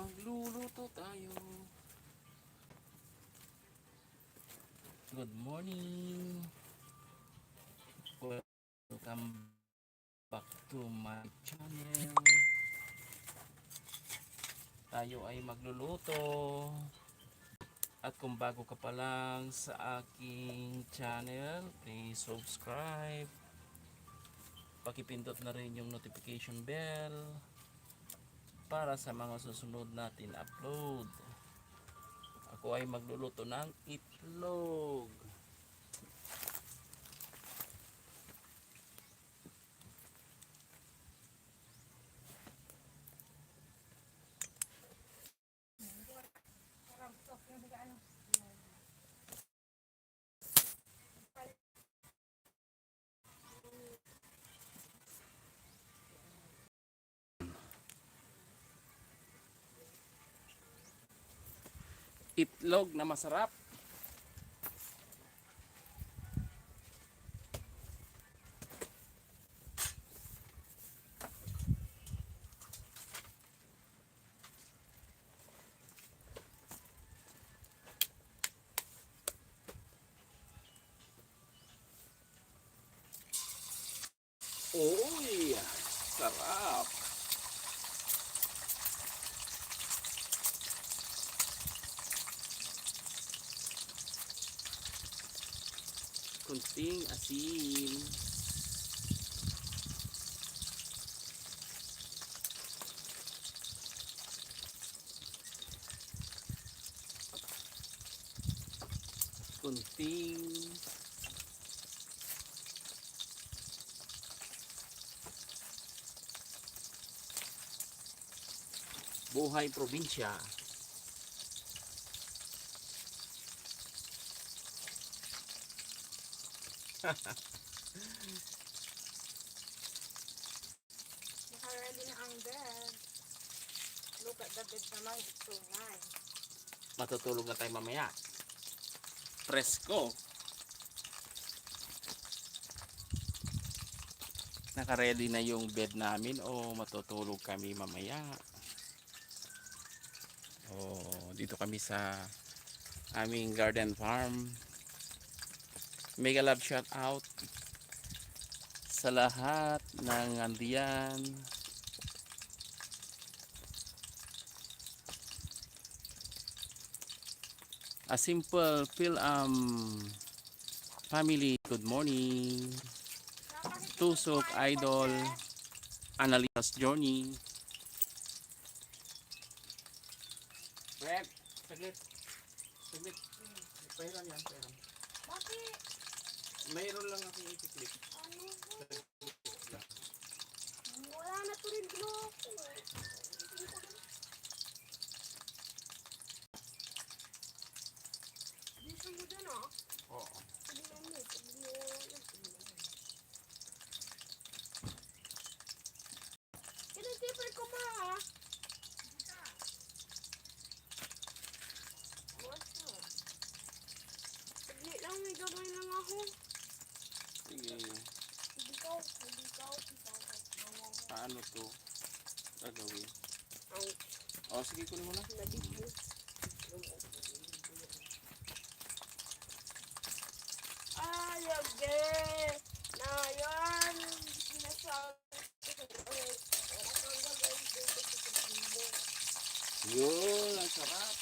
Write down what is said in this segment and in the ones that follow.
Magluluto tayo. Good morning. Welcome back to my channel. Tayo ay magluluto. At kung bago ka pa lang sa aking channel, please subscribe. Pakipindot na rin yung notification bell para sa mga susunod natin upload. Ako ay magluluto ng itlog. Itlog na masarap. Uy, sarap. Kunting asin. Kunting buhay probinsya. Naka-ready na ang bed. Look at the bed naman. It's so nice. Matutulog na tayo mamaya. Presko. Naka-ready na yung bed namin o matutulog kami mamaya. Dito kami sa aming garden farm. Mega love shout out sa lahat ng andiyan. A simple family, good morning. Tusok Idol, Analitas Journey. Rep, saglit. Saglit. Pahiram yan, pahiram. Bakit? Mayroon lang akong itiklik. Ano? Wala na to rin bloko. Dito mo din ah. Oo. Sabi mo mo. Sabi mo. Kinasipper ko ma ah. Basta. Saglit lang, may gagawin lang ako. Sige. Ikaw. Paano to gagawin? Ang Sige, kunin mo na. naligo. Ayage! Na yan! Sinasabi ko Yun, ang sarap.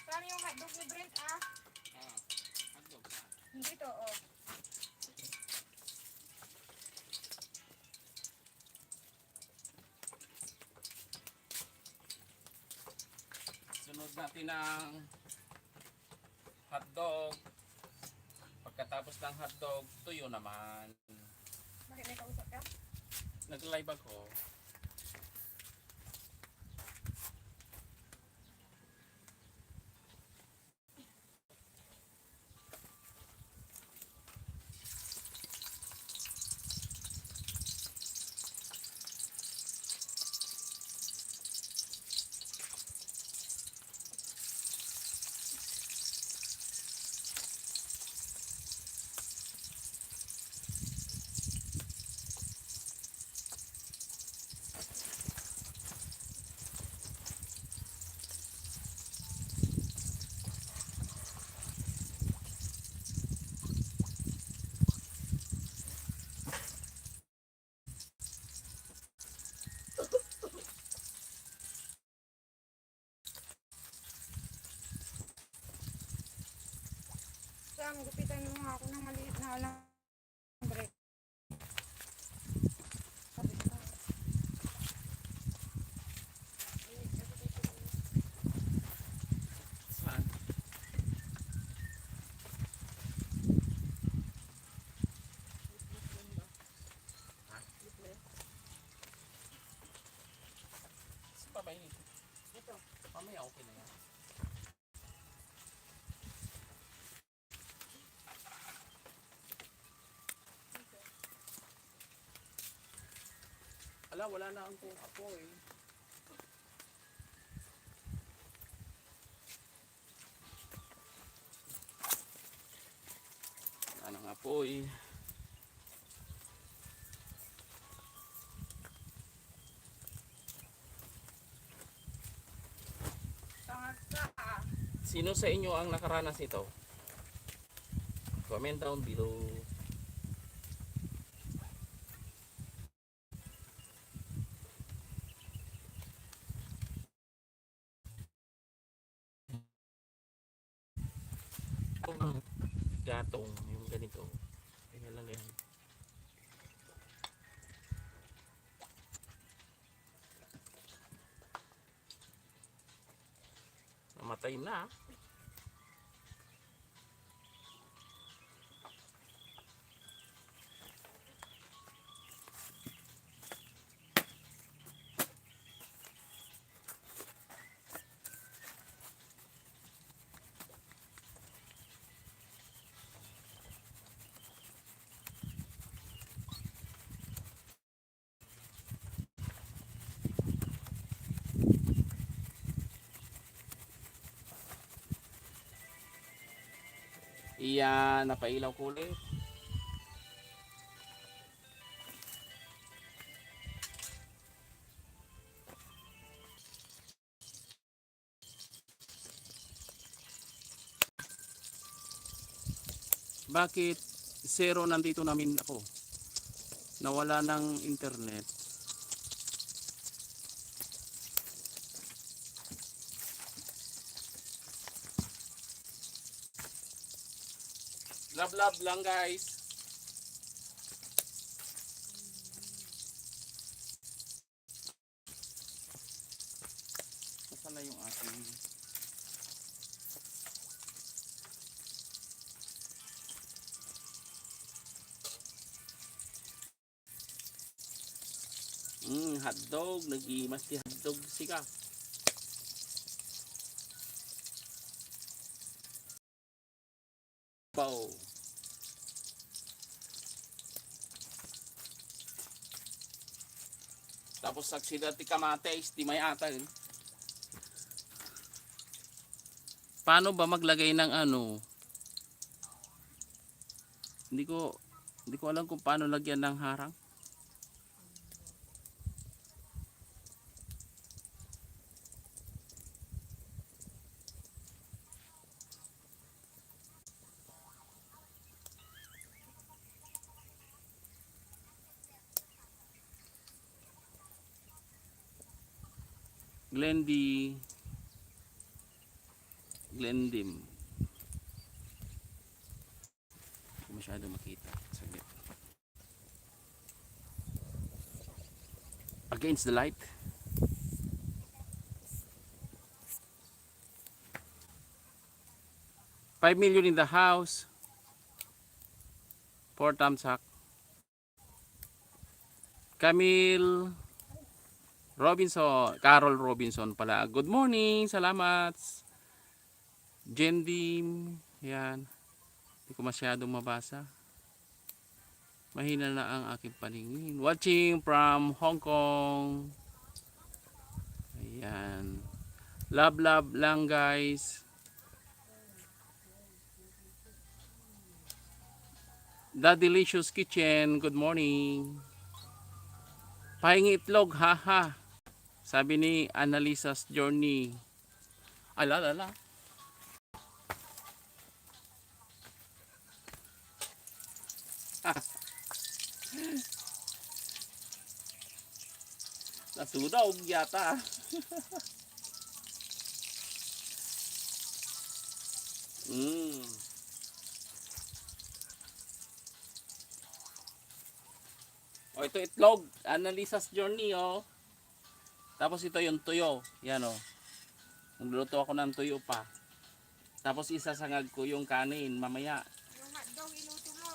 Paano yung hotdog ni Brent ah? Hotdog. Hindi to oh. Sunod natin ang hotdog. Pagkatapos ng hotdog, tuyo naman. Bakit may kausap ka? Nag-live ako. Sam, gupitan mo nga ako ng maliit na alambre. Saan? Saan pa ba yun? Ito. Mamaya okay na yan. Ala, wala na ang kung ako eh. Wala nang apoy. Tangad ka ah. Sino sa inyo ang nakaranas nito? Comment down below. Gatong, yung ganito. Kaya lang yan. Namatay na. Iyan, napailaw ko ulit. Bakit zero nandito namin ako? Nawala ng internet. Love lang guys. Nasaan na yung ating hotdog, nag-iimas si hotdog sika. Wow. Tapos saksida ti kamates, di may ata yun. Paano ba maglagay ng ano? Hindi ko alam kung paano lagyan ng harang. Glendim. Hindi ko masyado makita. Saglit. Against the light. $5 million in the house. 4 thumbs up. Camille Robinson, Carol Robinson pala. Good morning, salamat. Jendim, yan. Hindi ko masyadong mabasa. Mahina na ang aking paningin. Watching from Hong Kong. Ayan. Love lang guys. The Delicious Kitchen, good morning. Pahingi itlog, haha. Sabi ni Annalisa's Journey. Ala. Nasudaw yata. Mm. O ito itlog, Annalisa's Journey oh. Tapos ito yung tuyo, yan oh. Nagluluto ako ng tuyo pa. Tapos isasangag ko yung kanin mamaya. Yung hotdog iluto mo.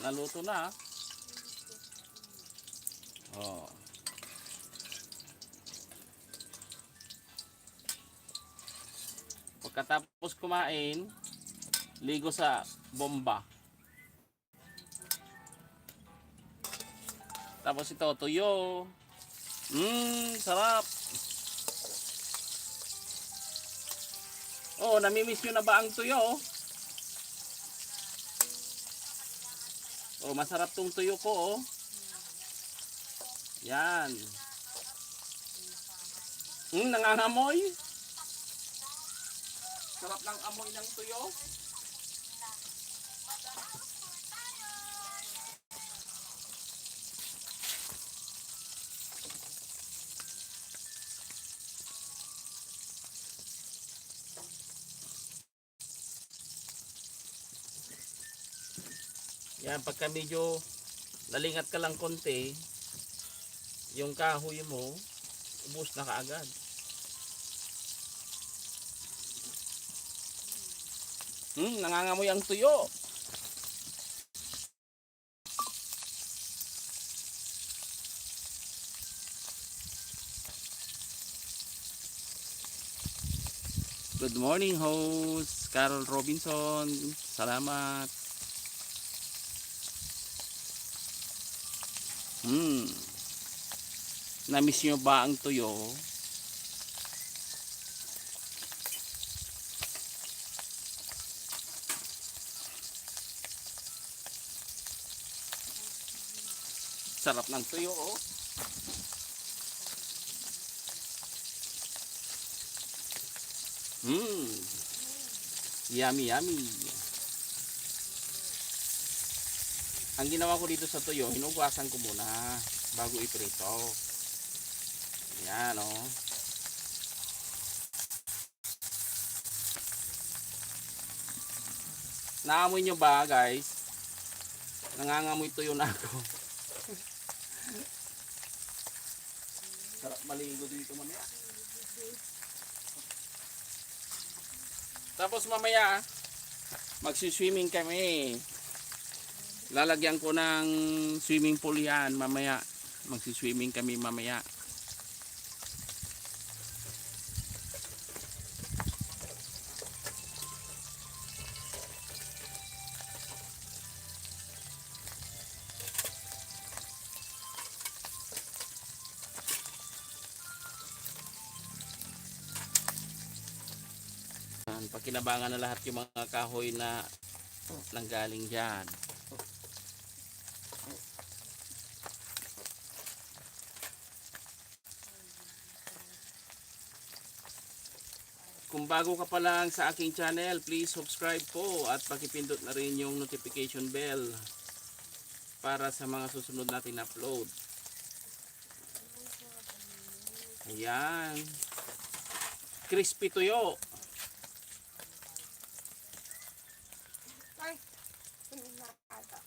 Naluto na. Oh. Pagkatapos kumain, ligo sa bomba. Tapos ito, tuyo. Sarap. Oh, namimiss nyo na ba ang tuyo? Oh, masarap tong tuyo ko, oh. Yan. Nangangamoy. Sarap ng amoy ng tuyo. Yan, pagka medyo nalingat ka lang konti, yung kahoy mo, ubos na kaagad. Nangangamoy ang tuyo. Good morning host, Carol Robinson. Salamat. Na-miss nyo ba ang tuyo? Sarap ng tuyo, oh. Yummy. Ang ginawa ko dito sa tuyo, hinugasan ko muna bago iprito. Yan, oh. Naamoy nyo ba, guys? Nangangamoy tuyo na ako. Sarap maligo dito mamaya. Tapos mamaya, magsiswimming kami. Lalagyan ko ng swimming pool yan mamaya. Magsiswimming kami mamaya. Pakinabangan na lahat yung mga kahoy na nanggaling dyan. Kung bago ka pa lang sa aking channel, please subscribe po at pakipindot na rin yung notification bell para sa mga susunod natin upload. Ayan. Crispy tuyo. Ay, nakata.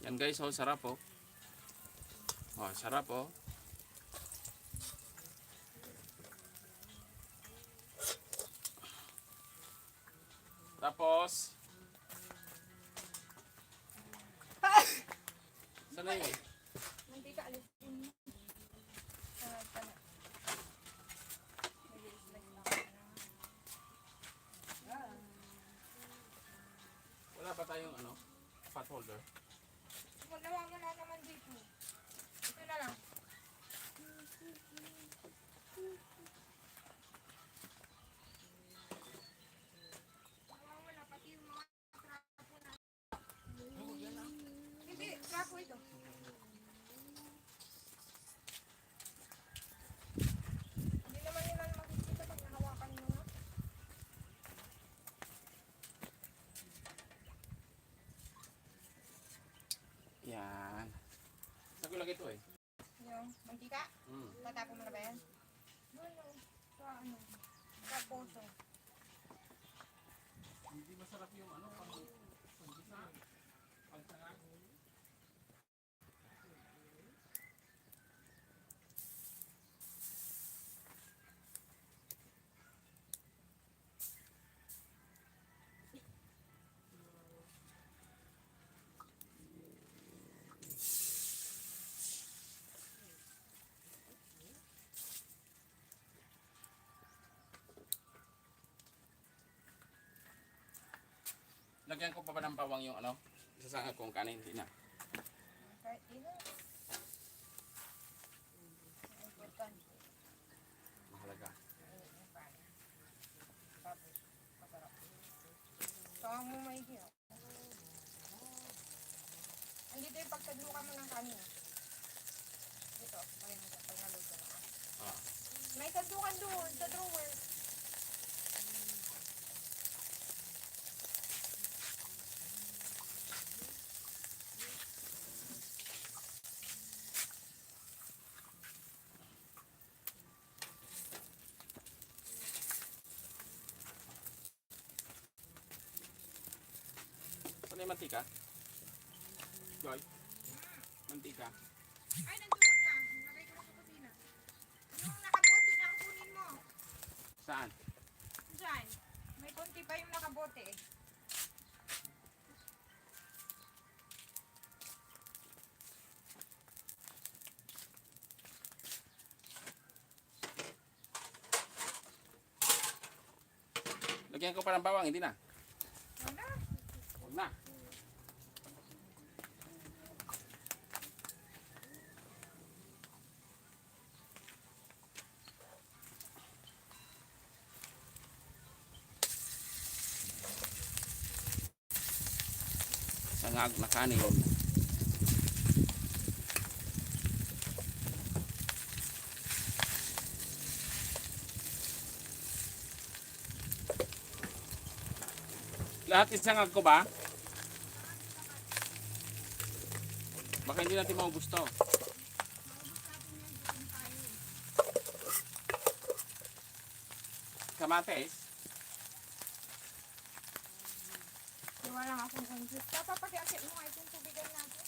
Yan guys, oh, sarap oh. Oh, sarap oh. Tapos, saan na yun? Mantika, alisin. Tana. Wala ba tayong ano? Pot holder? Wala naman dito. Ito na lang. Wala pati yung mga trapo na. Hindi, trapo ito. Hindi naman nila makikita pag nahawakan mo na. Yan. Saan ko lagay ito eh? Yung mantika, tatapo mo na ba yan? Doon yung sa ano, sa poso. Hindi masarap yung ano, paggisa. Pagsanga. Lagyan ko pa ba ng bawang yung ano? Isasangag kong kanin, hindi na. Kahit ino. Importante. Mahalaga. Tapos, masarap. Saka mo may hiyo. Andito yung pagtadlukan mo ng kanin. Dito, pag naluto na. Ah. May tadlukan doon, sa drawer. Saan yung mantika? Joy? Mantika. Ay, nandoon na. Nalagay ko na sa kusina. Yung nakabote na ang kunin mo. Saan? Diyan. May konti pa yung nakabote eh. Lagyan ko pa ng bawang, hindi na. Wala. Huwag na. Sangag na kanin. Lahat isangag ko ba? Baka hindi natin maubos to. Kamates? Wala nga akong conjure. Papapakiakit mo nga itong tubigan natin.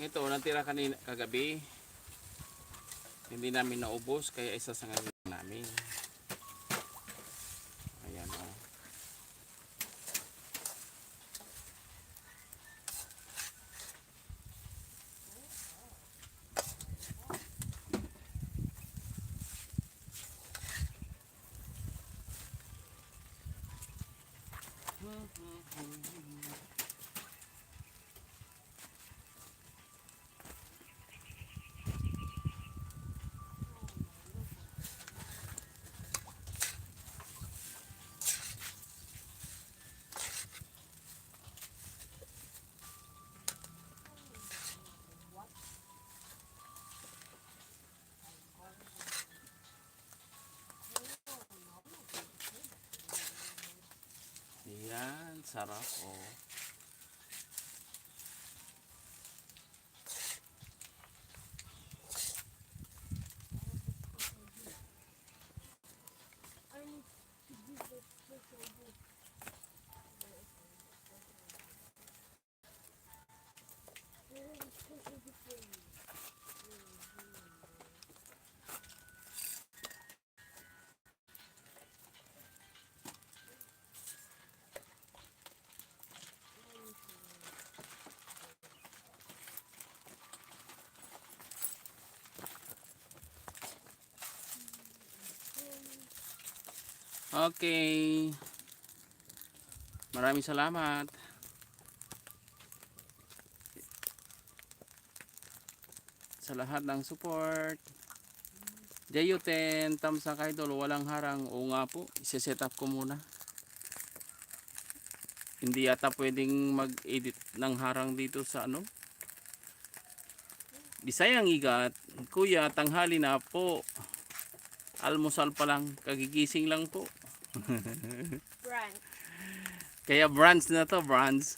Ito, natira kanina kagabi. Hindi namin naubos kaya isasangag namin. Ayan o. Yan, sarap o. Okay. Maraming salamat. Sa lahat ng support. Jayuten, Tamsa Idol, walang harang. O nga po, isi-set up ko muna. Hindi yata pwedeng mag-edit ng harang dito sa ano. Bisayang Igat, Kuya, tanghali na po. Almusal pa lang, kagigising lang po. Brand. Kaya brands na to, brands.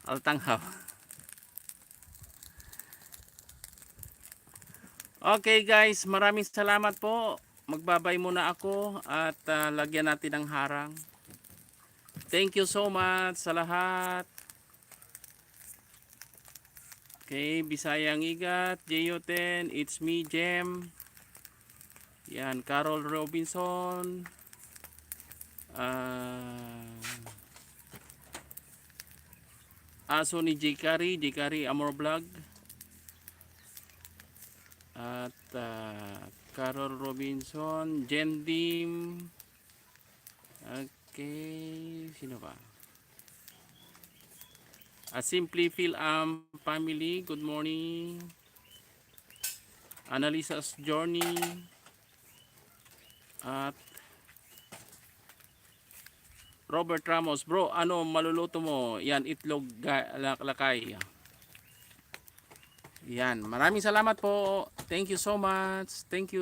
Altanghaw. Okay guys, maraming salamat po. Magbabay muna ako at lagyan natin ng harang. Thank you so much sa lahat. Okay, Bisayang Igat, Jayuten, it's me, Jem. Yan, Carol Robinson. Aso ni Jikari Amor Vlog. At Carol Robinson, Jendim. Okay, sino ba? Simply Feel family, good morning. Annalisa's Journey. At Robert Ramos, bro, ano maluluto mo? Yan, itlog lakay. Yan, maraming salamat po. Thank you so much. Thank you.